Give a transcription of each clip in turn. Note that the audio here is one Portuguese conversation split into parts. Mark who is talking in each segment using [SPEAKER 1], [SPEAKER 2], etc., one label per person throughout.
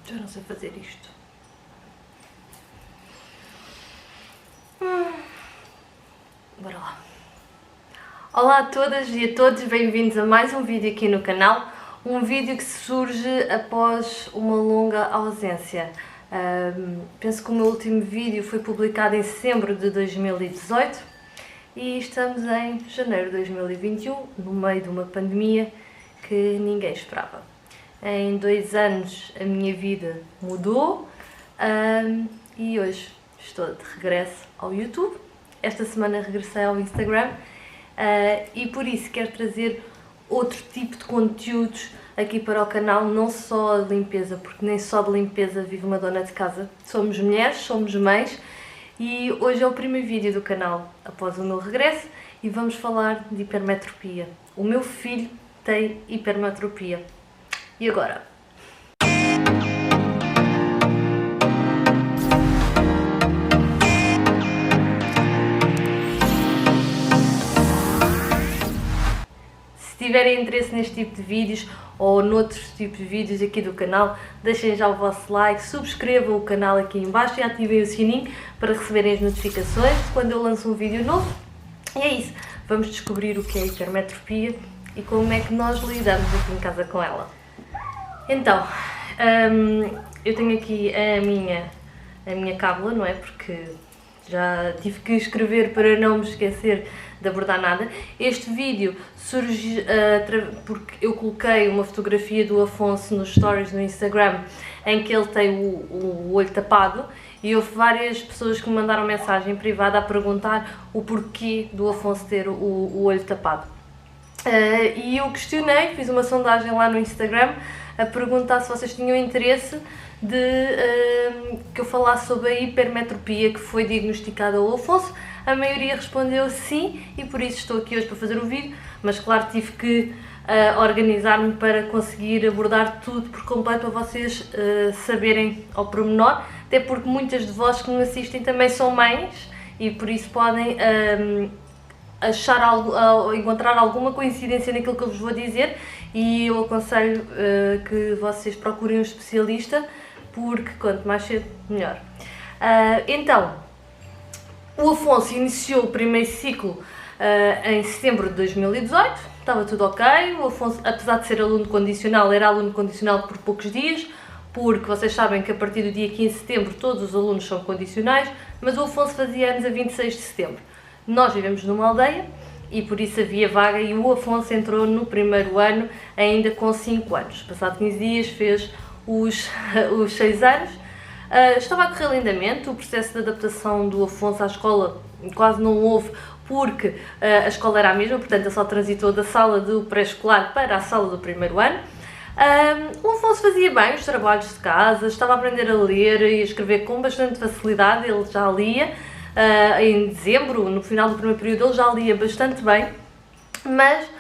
[SPEAKER 1] Já não sei fazer isto. Bora lá. Olá a todas e a todos, bem-vindos a mais um vídeo aqui no canal. Um vídeo que surge após uma longa ausência. Penso que o meu último vídeo foi publicado em setembro de 2018 e estamos em janeiro de 2021, no meio de uma pandemia que ninguém esperava. Em 2 anos a minha vida mudou e hoje estou de regresso ao YouTube. Esta semana regressei ao Instagram e por isso quero trazer outro tipo de conteúdos aqui para o canal, não só de limpeza, porque nem só de limpeza vive uma dona de casa. Somos mulheres, somos mães e hoje é o primeiro vídeo do canal após o meu regresso e vamos falar de hipermetropia. O meu filho tem hipermetropia. E agora? Se tiverem interesse neste tipo de vídeos ou noutros tipos de vídeos aqui do canal, deixem já o vosso like, subscrevam o canal aqui em baixo e ativem o sininho para receberem as notificações de quando eu lanço um vídeo novo. E é isso, vamos descobrir o que é hipermetropia e como é que nós lidamos aqui em casa com ela. Então, eu tenho aqui a minha cábula, não é? Porque já tive que escrever para não me esquecer de abordar nada. Este vídeo surge porque eu coloquei uma fotografia do Afonso nos stories no Instagram em que ele tem o olho tapado e houve várias pessoas que me mandaram mensagem privada a perguntar o porquê do Afonso ter o olho tapado. E eu questionei, fiz uma sondagem lá no Instagram a perguntar se vocês tinham interesse de que eu falasse sobre a hipermetropia que foi diagnosticada ao Afonso. A maioria respondeu sim e por isso estou aqui hoje para fazer o vídeo, mas claro tive que organizar-me para conseguir abordar tudo por completo para vocês saberem ao pormenor, até porque muitas de vós que me assistem também são mães e por isso podem achar encontrar alguma coincidência naquilo que eu vos vou dizer e eu aconselho que vocês procurem um especialista porque quanto mais cedo, melhor. Então, o Afonso iniciou o primeiro ciclo em setembro de 2018, estava tudo ok. O Afonso, apesar de ser aluno condicional, era aluno condicional por poucos dias, porque vocês sabem que a partir do dia 15 de setembro todos os alunos são condicionais, mas o Afonso fazia anos a 26 de setembro. Nós vivemos numa aldeia e por isso havia vaga e o Afonso entrou no primeiro ano ainda com 5 anos. Passado 15 dias fez os 6 anos. Estava a correr lindamente, o processo de adaptação do Afonso à escola quase não houve porque a escola era a mesma, portanto ele só transitou da sala do pré-escolar para a sala do primeiro ano. O Afonso fazia bem os trabalhos de casa, estava a aprender a ler e a escrever com bastante facilidade, ele já lia. Em dezembro, no final do primeiro período, ele já lia bastante bem, mas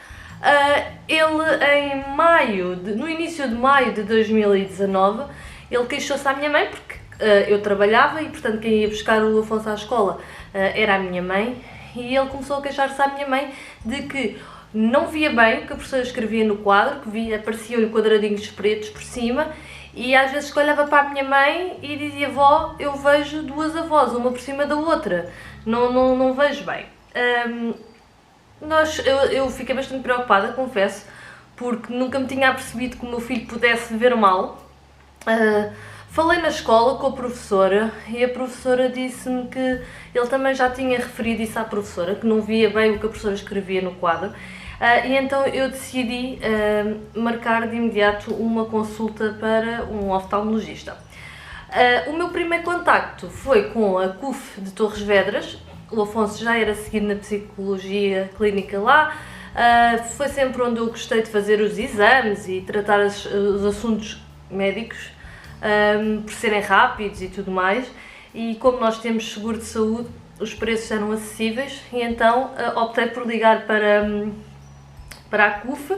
[SPEAKER 1] ele no início de maio de 2019, ele queixou-se à minha mãe, porque eu trabalhava e, portanto, quem ia buscar o Afonso à escola era a minha mãe, e ele começou a queixar-se à minha mãe de que não via bem o que a professora escrevia no quadro, que apareciam-lhe quadradinhos pretos por cima, e às vezes que olhava para a minha mãe e dizia: vó, eu vejo 2 avós, uma por cima da outra, não vejo bem. Eu fiquei bastante preocupada, confesso, porque nunca me tinha apercebido que o meu filho pudesse ver mal. Falei na escola com a professora e a professora disse-me que ele também já tinha referido isso à professora, que não via bem o que a professora escrevia no quadro. E então eu decidi marcar de imediato uma consulta para um oftalmologista. O meu primeiro contacto foi com a CUF de Torres Vedras. O Afonso já era seguido na psicologia clínica lá. Foi sempre onde eu gostei de fazer os exames e tratar os assuntos médicos, por serem rápidos e tudo mais. E como nós temos seguro de saúde, os preços eram acessíveis e então optei por ligar para a CUF,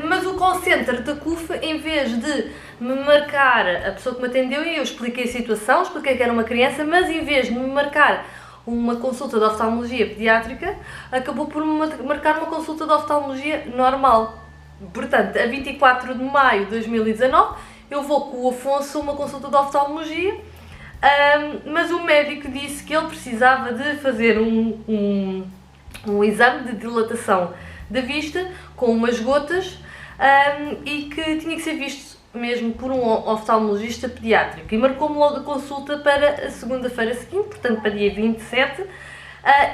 [SPEAKER 1] mas o call center da CUF, em vez de me marcar a pessoa que me atendeu, e eu expliquei a situação, expliquei que era uma criança, mas em vez de me marcar uma consulta de oftalmologia pediátrica, acabou por me marcar uma consulta de oftalmologia normal. Portanto, a 24 de maio de 2019, eu vou com o Afonso a uma consulta de oftalmologia, mas o médico disse que ele precisava de fazer um exame de dilatação da vista com umas gotas, e que tinha que ser visto mesmo por um oftalmologista pediátrico, e marcou-me logo a consulta para a segunda-feira seguinte, portanto para dia 27,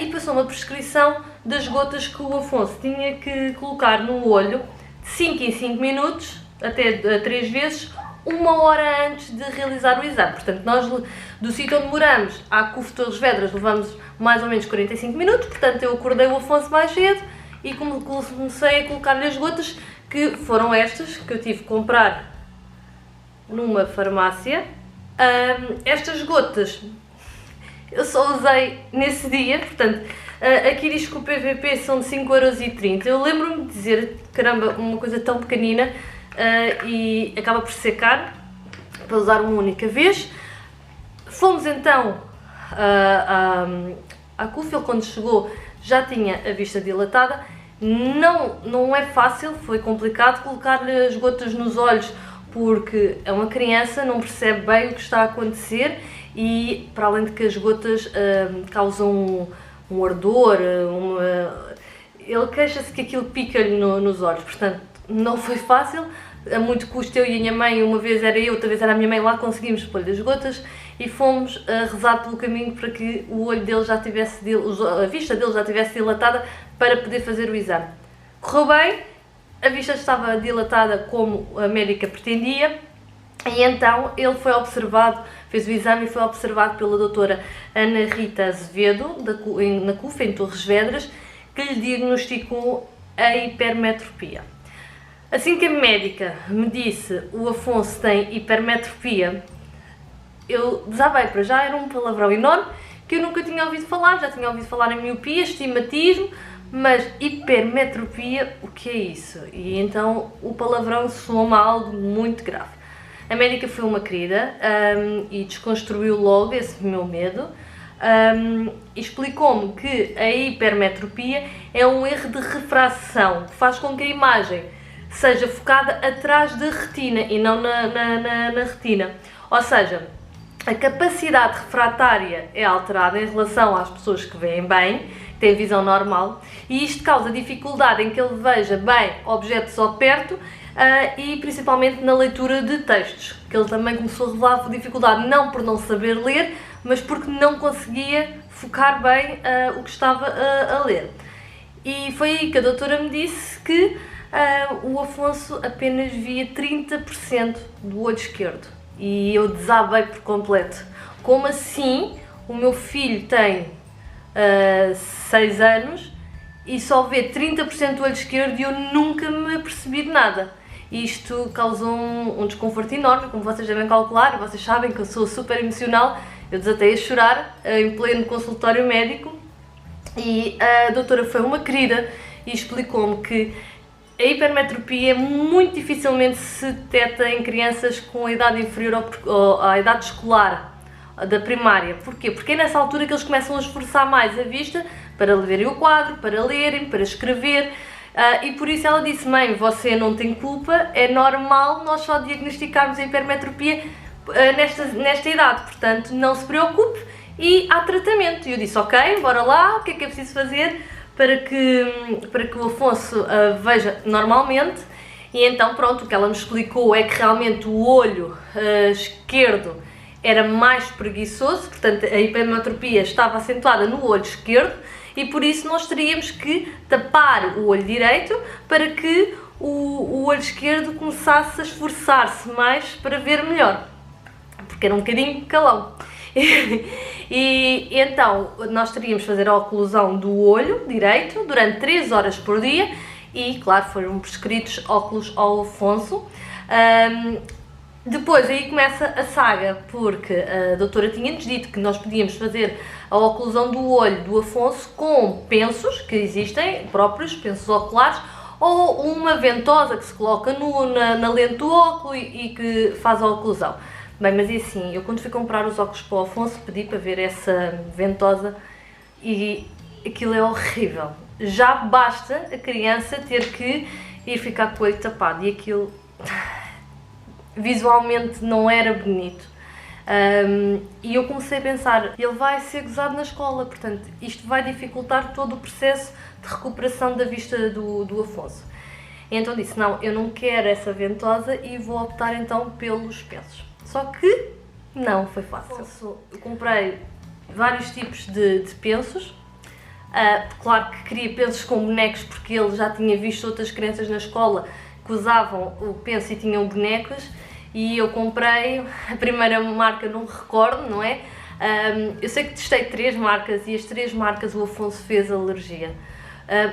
[SPEAKER 1] e passou uma prescrição das gotas que o Afonso tinha que colocar no olho de 5 em 5 minutos, até 3 vezes, 1 hora antes de realizar o exame. Portanto, nós do sítio onde moramos à CUF Torres Vedras levamos mais ou menos 45 minutos, portanto eu acordei o Afonso mais cedo e comecei a colocar-lhe as gotas, que foram estas, que eu tive que comprar numa farmácia. Estas gotas eu só usei nesse dia, portanto, aqui diz que o PVP são de 5,30€. Eu lembro-me de dizer, caramba, uma coisa tão pequenina, e acaba por ser caro para usar uma única vez. Fomos então à CUF. Ele, quando chegou, já tinha a vista dilatada. Não é fácil, foi complicado colocar-lhe as gotas nos olhos, porque é uma criança, não percebe bem o que está a acontecer, e para além de que as gotas causam um ardor, ele queixa-se que aquilo pica-lhe nos olhos, portanto não foi fácil. A muito custo, eu e a minha mãe, uma vez era eu, outra vez era a minha mãe, lá conseguimos pôr-lhe as gotas e fomos rezar pelo caminho para que o olho dele já tivesse, a vista dele já tivesse dilatada, para poder fazer o exame. Correu bem, a vista estava dilatada como a médica pretendia, e então ele foi observado, fez o exame e foi observado pela doutora Ana Rita Azevedo, na CUF, em Torres Vedras, que lhe diagnosticou a hipermetropia. Assim que a médica me disse o Afonso tem hipermetropia, eu desabei. Para já, era um palavrão enorme que eu nunca tinha ouvido falar. Já tinha ouvido falar em miopia, estigmatismo, mas hipermetropia, o que é isso? E então o palavrão soou-me a algo muito grave. A médica foi uma querida, e desconstruiu logo esse meu medo. Explicou-me que a hipermetropia é um erro de refração, que faz com que a imagem seja focada atrás da retina e não na retina. Ou seja, a capacidade refratária é alterada em relação às pessoas que veem bem, têm visão normal, e isto causa dificuldade em que ele veja bem objetos ao perto, e principalmente na leitura de textos, que ele também começou a revelar dificuldade, não por não saber ler, mas porque não conseguia focar bem o que estava a ler. E foi aí que a doutora me disse que o Afonso apenas via 30% do olho esquerdo. E eu desabei por completo. Como assim? O meu filho tem 6 anos e só vê 30% do olho esquerdo, e eu nunca me apercebi de nada. Isto causou um desconforto enorme, como vocês devem calcular, e vocês sabem que eu sou super emocional. Eu desatei a chorar em pleno consultório médico, e a doutora foi uma querida e explicou-me que a hipermetropia muito dificilmente se detecta em crianças com a idade inferior à idade escolar da primária. Porquê? Porque é nessa altura que eles começam a esforçar mais a vista para verem o quadro, para lerem, para escrever, e por isso ela disse: mãe, você não tem culpa, é normal nós só diagnosticarmos a hipermetropia nesta idade, portanto não se preocupe e há tratamento. E eu disse: ok, bora lá, o que é preciso fazer para que o Afonso veja normalmente? E então pronto, o que ela nos explicou é que realmente o olho esquerdo era mais preguiçoso, portanto a hipermetropia estava acentuada no olho esquerdo, e por isso nós teríamos que tapar o olho direito para que o olho esquerdo começasse a esforçar-se mais para ver melhor, porque era um bocadinho calão. E então nós teríamos de fazer a oclusão do olho direito durante 3 horas por dia, e claro, foram prescritos óculos ao Afonso. Depois aí começa a saga, porque a doutora tinha-nos dito que nós podíamos fazer a oclusão do olho do Afonso com pensos, que existem próprios, pensos oculares, ou uma ventosa que se coloca na lente do óculo e que faz a oclusão. Bem, mas é assim, eu quando fui comprar os óculos para o Afonso pedi para ver essa ventosa e aquilo é horrível. Já basta a criança ter que ir ficar com o olho tapado, e aquilo visualmente não era bonito. E eu comecei a pensar, ele vai ser gozado na escola, portanto isto vai dificultar todo o processo de recuperação da vista do Afonso. E então disse, não, eu não quero essa ventosa e vou optar então pelos pensos. Só que não foi fácil. Eu comprei vários tipos de pensos. Claro que queria pensos com bonecos porque ele já tinha visto outras crianças na escola que usavam o penso e tinham bonecos. E eu comprei, a primeira marca não me recordo, não é? Eu sei que testei 3 marcas e as 3 marcas o Afonso fez alergia.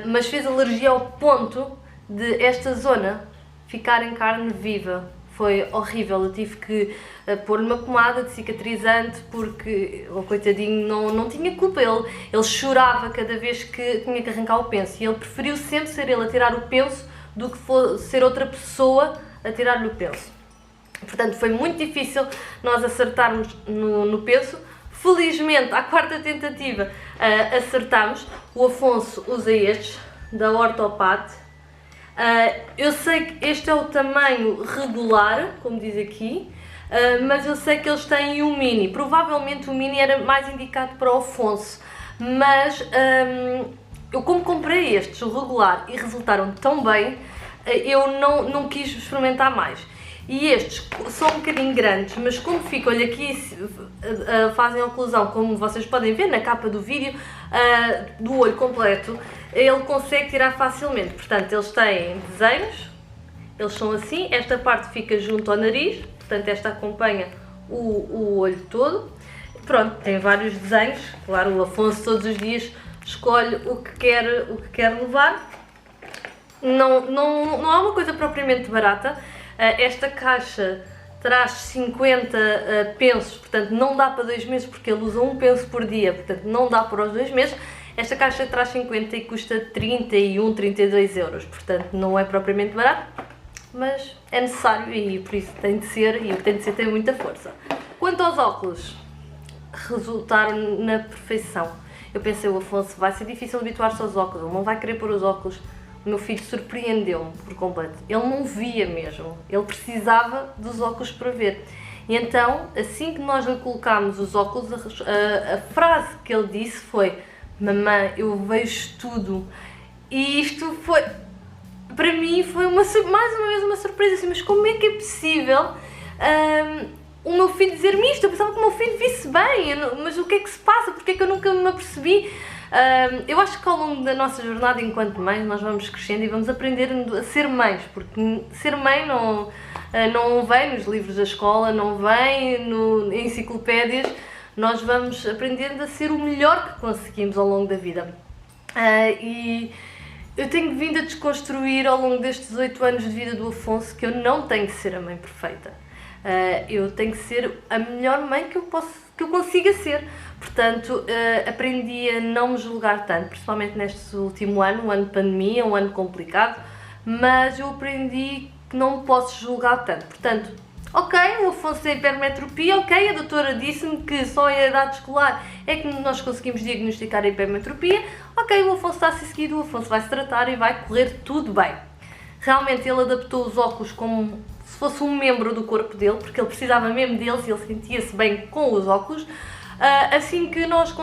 [SPEAKER 1] Mas fez alergia ao ponto de esta zona ficar em carne viva. Foi horrível, eu tive que pôr-lhe uma pomada de cicatrizante porque o coitadinho não tinha culpa. Ele chorava cada vez que tinha que arrancar o penso e ele preferiu sempre ser ele a tirar o penso do que ser outra pessoa a tirar-lhe o penso. Portanto, foi muito difícil nós acertarmos no penso. Felizmente, à 4ª tentativa, acertámos. O Afonso usa estes, da Orthopat. Eu sei que este é o tamanho regular, como diz aqui, mas eu sei que eles têm um mini. Provavelmente o mini era mais indicado para o Afonso, mas eu como comprei estes, o regular, e resultaram tão bem, eu não quis experimentar mais. E estes são um bocadinho grandes, mas como ficam, olha aqui, fazem oclusão, como vocês podem ver na capa do vídeo, do olho completo, ele consegue tirar facilmente. Portanto, eles têm desenhos, eles são assim, esta parte fica junto ao nariz, portanto esta acompanha o olho todo. Pronto, tem vários desenhos, claro, o Afonso todos os dias escolhe o que quer levar. Não é uma coisa propriamente barata. Esta caixa traz 50 pensos, portanto não dá para 2 meses porque ele usa um penso por dia, portanto não dá para os 2 meses. Esta caixa traz 50 e custa 31, 32 euros, portanto não é propriamente barato, mas é necessário e por isso tem de ser, e o que tem de ser tem muita força. Quanto aos óculos, resultaram na perfeição. Eu pensei, o Afonso vai ser difícil habituar-se aos óculos, ele não vai querer pôr os óculos. O meu filho surpreendeu-me por completo. Ele não via mesmo, ele precisava dos óculos para ver. E então, assim que nós lhe colocámos os óculos, a frase que ele disse foi: mamãe, eu vejo tudo. E isto foi, para mim, foi mais uma vez uma surpresa, assim, mas como é que é possível o meu filho dizer-me isto? Eu pensava que o meu filho visse bem, mas o que é que se passa? Porque é que eu nunca me apercebi? Eu acho que ao longo da nossa jornada enquanto mães nós vamos crescendo e vamos aprender a ser mães, porque ser mãe não vem nos livros da escola, não vem em enciclopédias, nós vamos aprendendo a ser o melhor que conseguimos ao longo da vida. E eu tenho vindo a desconstruir ao longo destes 8 anos de vida do Afonso que eu não tenho que ser a mãe perfeita. Eu tenho que ser a melhor mãe que eu consiga ser. Portanto, aprendi a não me julgar tanto, principalmente neste último ano, um ano de pandemia, um ano complicado, mas eu aprendi que não me posso julgar tanto. Portanto, ok, o Afonso tem hipermetropia, ok, a doutora disse-me que só em idade escolar é que nós conseguimos diagnosticar a hipermetropia, ok, o Afonso está a ser seguido, o Afonso vai se tratar e vai correr tudo bem. Realmente ele adaptou os óculos como se fosse um membro do corpo dele, porque ele precisava mesmo deles e ele sentia-se bem com os óculos. Assim que nós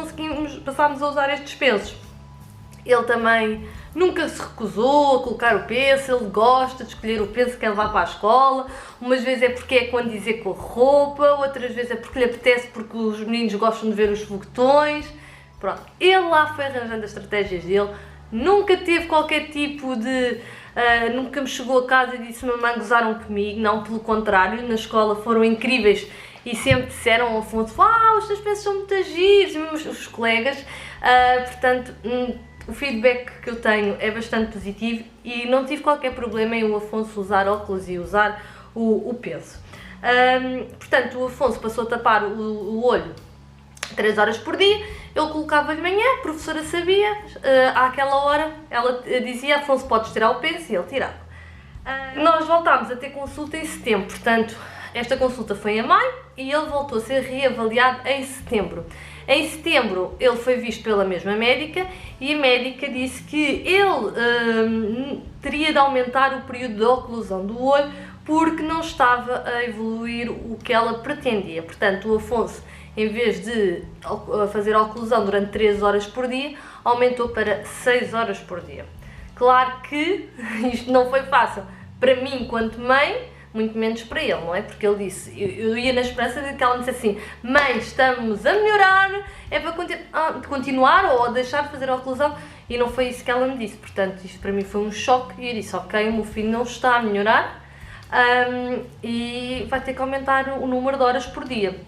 [SPEAKER 1] passámos a usar estes pensos, ele também nunca se recusou a colocar o penso, ele gosta de escolher o penso que quer levar para a escola. Umas vezes é porque é quando dizer com a roupa, outras vezes é porque lhe apetece, porque os meninos gostam de ver os foguetões. Pronto, ele lá foi arranjando as estratégias dele, nunca teve qualquer tipo de... nunca me chegou a casa e disse: mamãe, gozaram comigo. Não, pelo contrário, na escola foram incríveis e sempre disseram ao Afonso: os teus pensos são muito giros, mesmo os colegas. Portanto, o feedback que eu tenho é bastante positivo e não tive qualquer problema em o Afonso usar óculos e usar o penso. Portanto, o Afonso passou a tapar o olho 3 horas por dia, eu colocava de manhã, a professora sabia, àquela hora ela dizia: Afonso, podes tirar o penso, e ele tirava. Nós voltámos a ter consulta em setembro, portanto, esta consulta foi em maio e ele voltou a ser reavaliado em setembro. Em setembro ele foi visto pela mesma médica e a médica disse que ele teria de aumentar o período de oclusão do olho porque não estava a evoluir o que ela pretendia. Portanto, o Afonso, em vez de fazer a oclusão durante 3 horas por dia, aumentou para 6 horas por dia. Claro que isto não foi fácil para mim enquanto mãe, muito menos para ele, não é? Porque ele disse, eu ia na esperança de que ela me dissesse assim: mãe, estamos a melhorar, é para continuar ou deixar de fazer a oclusão, e não foi isso que ela me disse. Portanto, isto para mim foi um choque e eu disse: ok, o meu filho não está a melhorar e vai ter que aumentar o número de horas por dia.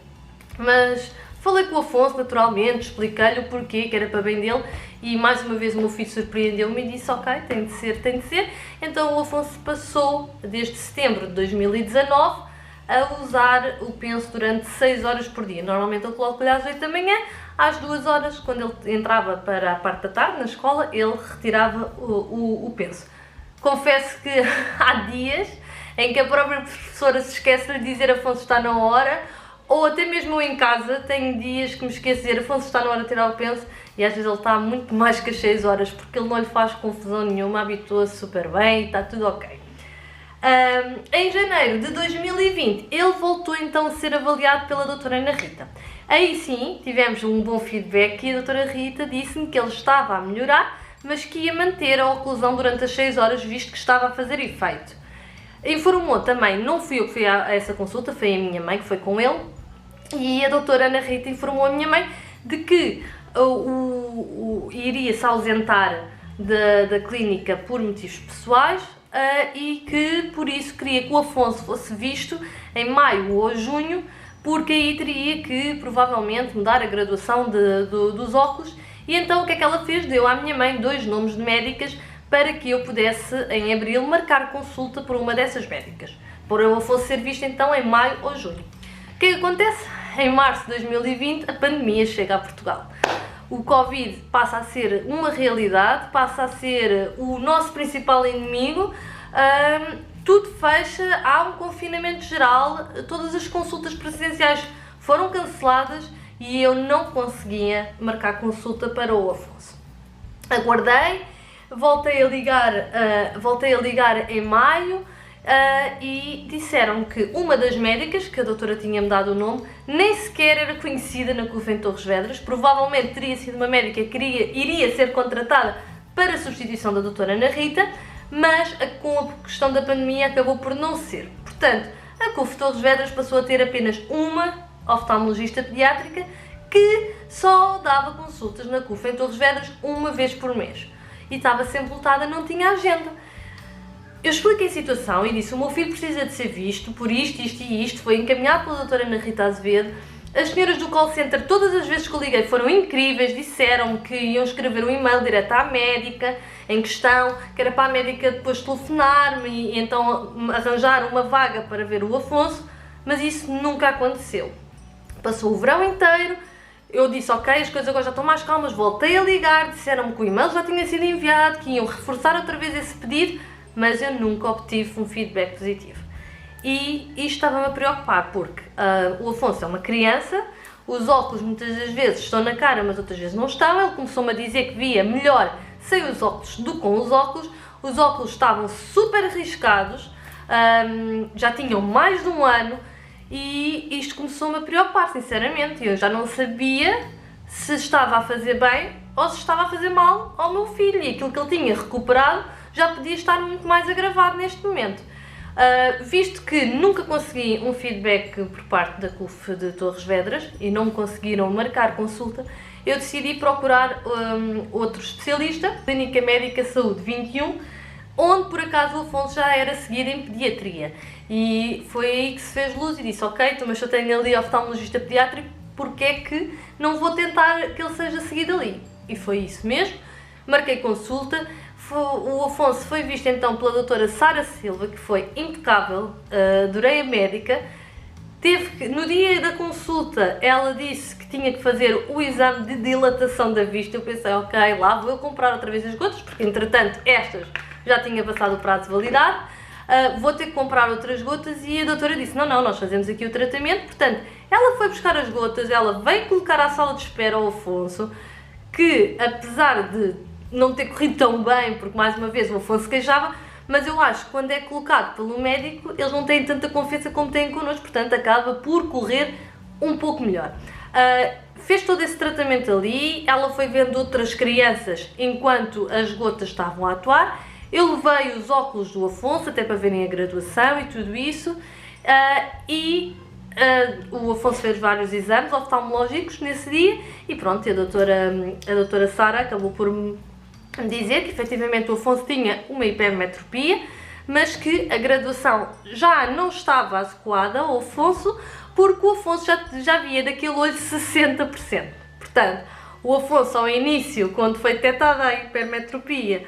[SPEAKER 1] Mas falei com o Afonso naturalmente, expliquei-lhe o porquê, que era para bem dele, e mais uma vez o meu filho surpreendeu-me e disse: ok, tem de ser, tem de ser. Então o Afonso passou, desde setembro de 2019, a usar o penso durante 6 horas por dia. Normalmente eu coloco-lhe às 8 da manhã, às 2 horas, quando ele entrava para a parte da tarde na escola, ele retirava o penso. Confesso que há dias em que a própria professora se esquece de dizer: Afonso, está na hora. Ou até mesmo eu em casa, tenho dias que me esqueço de dizer: Afonso, está na hora de tirar o penso, e às vezes ele está muito mais que as 6 horas, porque ele não lhe faz confusão nenhuma, habitua-se super bem e está tudo ok. Em janeiro de 2020, ele voltou então a ser avaliado pela doutora Ana Rita. Aí sim, tivemos um bom feedback e a doutora Rita disse-me que ele estava a melhorar, mas que ia manter a oclusão durante as 6 horas, visto que estava a fazer efeito. Informou também, não fui eu que fui a essa consulta, foi a minha mãe que foi com ele, e a doutora Ana Rita informou a minha mãe de que iria se ausentar da clínica por motivos pessoais e que por isso queria que o Afonso fosse visto em maio ou junho, porque aí teria que provavelmente mudar a graduação dos óculos. E então o que é que ela fez? Deu à minha mãe 2 nomes de médicas para que eu pudesse, em abril, marcar consulta por uma dessas médicas, para o Afonso ser visto então em maio ou junho. O que é que acontece? Em março de 2020, a pandemia chega a Portugal. O Covid passa a ser uma realidade, passa a ser o nosso principal inimigo, tudo fecha, há um confinamento geral, todas as consultas presenciais foram canceladas e eu não conseguia marcar consulta para o Afonso. Aguardei, voltei a ligar em maio e disseram que uma das médicas, que a doutora tinha-me dado o nome, nem sequer era conhecida na CUF em Torres Vedras, provavelmente teria sido uma médica que iria ser contratada para a substituição da doutora Ana Rita, mas com a questão da pandemia acabou por não ser. Portanto, a CUF Torres Vedras passou a ter apenas uma oftalmologista pediátrica que só dava consultas na CUF em Torres Vedras uma vez por mês. E estava sempre lotada, não tinha agenda. Eu expliquei a situação e disse: o meu filho precisa de ser visto por isto, isto e isto. Foi encaminhado pela doutora Ana Rita Azevedo. As senhoras do call center, todas as vezes que eu liguei, foram incríveis. Disseram que iam escrever um e-mail direto à médica em questão, que era para a médica depois telefonar-me e então arranjar uma vaga para ver o Afonso, mas isso nunca aconteceu. Passou o verão inteiro. Eu disse: ok, as coisas agora já estão mais calmas. Voltei a ligar, disseram-me que o e-mail já tinha sido enviado, que iam reforçar outra vez esse pedido, mas eu nunca obtive um feedback positivo. E isto estava-me a preocupar, porque o Afonso é uma criança, os óculos muitas das vezes estão na cara, mas outras vezes não estão. Ele começou-me a dizer que via melhor sem os óculos do que com os óculos estavam super arriscados, já tinham mais de um ano, e isto começou-me a preocupar, sinceramente. Eu já não sabia se estava a fazer bem ou se estava a fazer mal ao meu filho, e aquilo que ele tinha recuperado já podia estar muito mais agravado neste momento. Visto que nunca consegui um feedback por parte da CUF de Torres Vedras e não me conseguiram marcar consulta, eu decidi procurar outro especialista, Clínica Médica Saúde 21, onde por acaso o Afonso já era seguido em pediatria. E foi aí que se fez luz e disse: ok, então, mas eu tenho ali oftalmologista pediátrico, porque é que não vou tentar que ele seja seguido ali? E foi isso mesmo, marquei consulta. O Afonso foi visto então pela doutora Sara Silva, que foi impecável, adorei a médica. No dia da consulta, ela disse que tinha que fazer o exame de dilatação da vista. Eu pensei: ok, lá vou eu comprar outra vez as gotas, porque entretanto estas já tinha passado o prazo de validade, vou ter que comprar outras gotas. E a doutora disse: não, nós fazemos aqui o tratamento. Portanto, ela foi buscar as gotas, ela veio colocar à sala de espera ao Afonso, que apesar de não ter corrido tão bem, porque mais uma vez o Afonso queixava, mas eu acho que quando é colocado pelo médico, eles não têm tanta confiança como têm connosco, portanto acaba por correr um pouco melhor. Fez todo esse tratamento ali, ela foi vendo outras crianças enquanto as gotas estavam a atuar. Eu levei os óculos do Afonso, até para verem a graduação e tudo isso, o Afonso fez vários exames oftalmológicos nesse dia e pronto, a doutora Sara acabou por me dizer que efetivamente o Afonso tinha uma hipermetropia, mas que a graduação já não estava adequada ao Afonso, porque o Afonso já via daquele olho 60%. Portanto, o Afonso ao início, quando foi detectada a hipermetropia,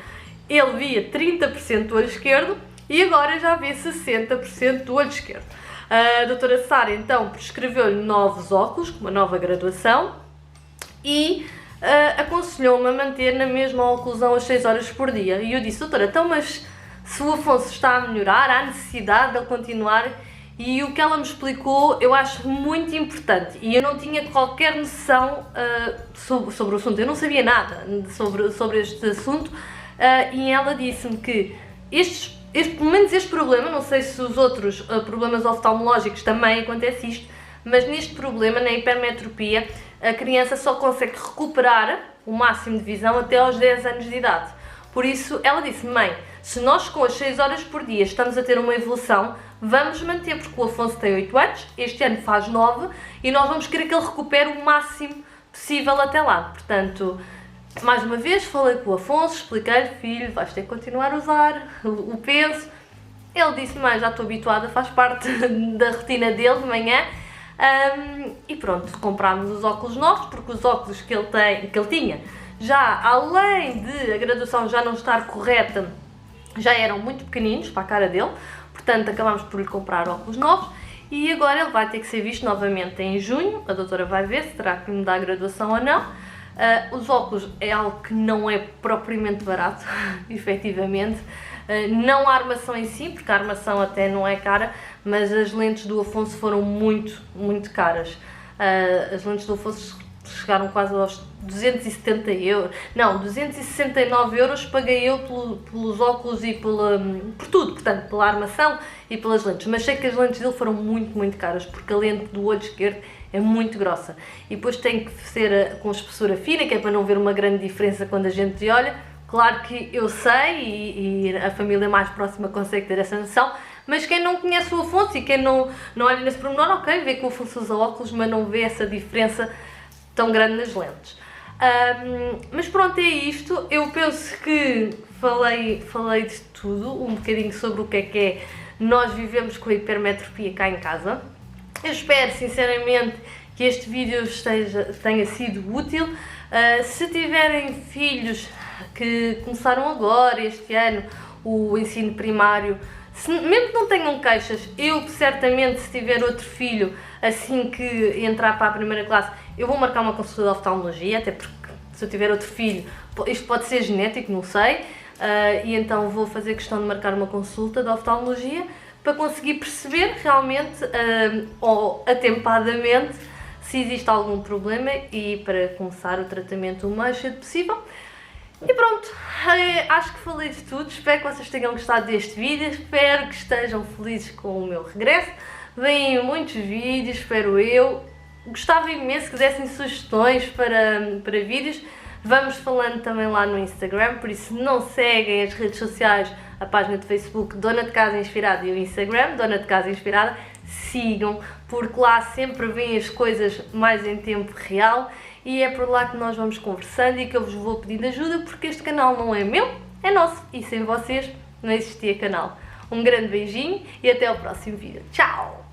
[SPEAKER 1] ele via 30% do olho esquerdo e agora já vê 60% do olho esquerdo. A doutora Sara então prescreveu-lhe novos óculos, com uma nova graduação, e aconselhou-me a manter na mesma oclusão às 6 horas por dia. E eu disse, doutora, então mas se o Afonso está a melhorar, há necessidade de ele continuar? E o que ela me explicou eu acho muito importante, e eu não tinha qualquer noção sobre o assunto, eu não sabia nada sobre este assunto, e ela disse-me que pelo menos este problema, não sei se os outros problemas oftalmológicos também acontece isto, mas neste problema, na hipermetropia, a criança só consegue recuperar o máximo de visão até aos 10 anos de idade. Por isso, ela disse, mãe, se nós com as 6 horas por dia estamos a ter uma evolução, vamos manter, porque o Afonso tem 8 anos, este ano faz 9, e nós vamos querer que ele recupere o máximo possível até lá. Portanto, mais uma vez, falei com o Afonso, expliquei-lhe, filho, vais ter que continuar a usar o penso. Ele disse, mãe, já estou habituada, faz parte da rotina dele de manhã. E pronto, comprámos os óculos novos, porque os óculos que ele tinha, já além de a graduação já não estar correta, já eram muito pequeninos para a cara dele, portanto acabámos por lhe comprar óculos novos e agora ele vai ter que ser visto novamente em junho. A doutora vai ver se terá que mudar a graduação ou não. Os óculos é algo que não é propriamente barato, efetivamente. Não a armação em si, porque a armação até não é cara, mas as lentes do Afonso foram muito, muito caras. As lentes do Afonso chegaram quase aos 270 euros, não, 269 euros paguei eu pelos óculos e por tudo, portanto, pela armação e pelas lentes, mas sei que as lentes dele foram muito, muito caras, porque a lente do olho esquerdo é muito grossa, e depois tem que ser com espessura fina, que é para não ver uma grande diferença quando a gente olha. Claro que eu sei, e a família mais próxima consegue ter essa noção, mas quem não conhece o Afonso e quem não olha nesse pormenor, ok, vê que o Afonso usa óculos, mas não vê essa diferença tão grande nas lentes. Mas pronto, é isto. Eu penso que falei de tudo, um bocadinho sobre o que é nós vivemos com a hipermetropia cá em casa. Eu espero sinceramente que este vídeo tenha sido útil. Se tiverem filhos que começaram agora, este ano, o ensino primário, mesmo que não tenham queixas, eu certamente, se tiver outro filho assim que entrar para a primeira classe, eu vou marcar uma consulta de oftalmologia, até porque se eu tiver outro filho, isto pode ser genético, não sei, e então vou fazer questão de marcar uma consulta de oftalmologia para conseguir perceber realmente, ou atempadamente, se existe algum problema e para começar o tratamento o mais cedo possível. E pronto, acho que falei de tudo, espero que vocês tenham gostado deste vídeo, espero que estejam felizes com o meu regresso. Vêm muitos vídeos, espero eu. Gostava imenso que dessem sugestões para vídeos. Vamos falando também lá no Instagram, por isso não seguem as redes sociais, a página do Facebook Dona de Casa Inspirada e o Instagram Dona de Casa Inspirada. Sigam, porque lá sempre vêm as coisas mais em tempo real e é por lá que nós vamos conversando e que eu vos vou pedindo ajuda, porque este canal não é meu, é nosso, e sem vocês não existia canal. Um grande beijinho e até ao próximo vídeo. Tchau!